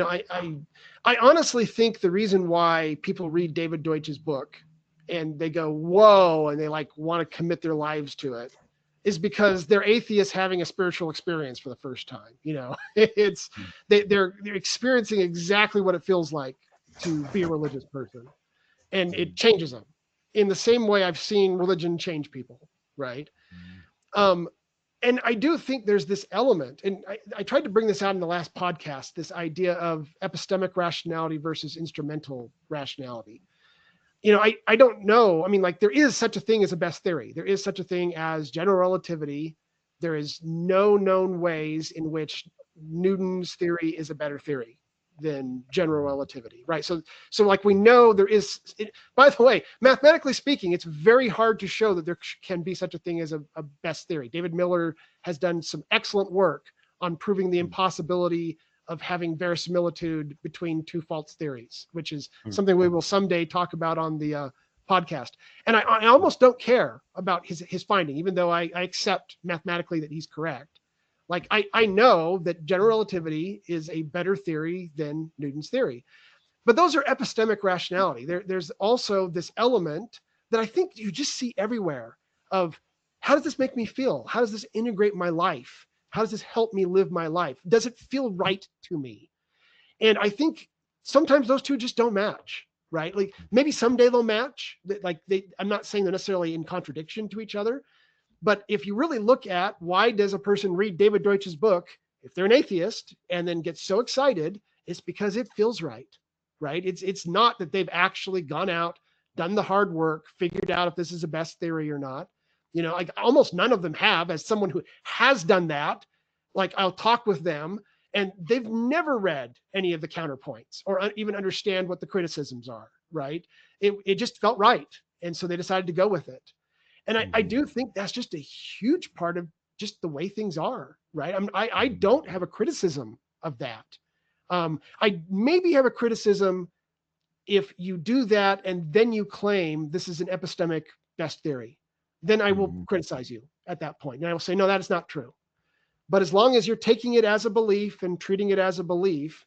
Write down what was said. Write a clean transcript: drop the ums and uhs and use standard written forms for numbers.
I honestly think the reason why people read David Deutsch's book and they go, whoa, and they like want to commit their lives to it is because they're atheists having a spiritual experience for the first time. It's they're experiencing exactly what it feels like to be a religious person, and it changes them in the same way I've seen religion change people, right? Um, and I do think there's this element, and I tried to bring this out in the last podcast, this idea of epistemic rationality versus instrumental rationality. I don't know. I mean, like there is such a thing as a best theory. There is such a thing as general relativity. There is no known ways in which Newton's theory is a better theory than general relativity, right? So like we know there is, by the way, mathematically speaking, it's very hard to show that there can be such a thing as a best theory. David Miller has done some excellent work on proving the impossibility of having verisimilitude between two false theories, which is something we will someday talk about on the podcast. And I almost don't care about his finding, even though I accept mathematically that he's correct. Like I know that general relativity is a better theory than Newton's theory. But those are epistemic rationality. There's also this element that I think you just see everywhere of how does this make me feel? How does this integrate my life? How does this help me live my life? Does it feel right to me? And I think sometimes those two just don't match, right? Like maybe someday they'll match. I'm not saying they're necessarily in contradiction to each other, but if you really look at why does a person read David Deutsch's book, if they're an atheist and then get so excited, it's because it feels right, right? It's not that they've actually gone out, done the hard work, figured out if this is the best theory or not. Like almost none of them have. As someone who has done that, like I'll talk with them and they've never read any of the counterpoints or even understand what the criticisms are, right? It just felt right. And so they decided to go with it. And I do think that's just a huge part of just the way things are, right? I don't have a criticism of that. I maybe have a criticism if you do that and then you claim this is an epistemic best theory, then I will criticize you at that point. And I will say, no, that is not true. But as long as you're taking it as a belief and treating it as a belief,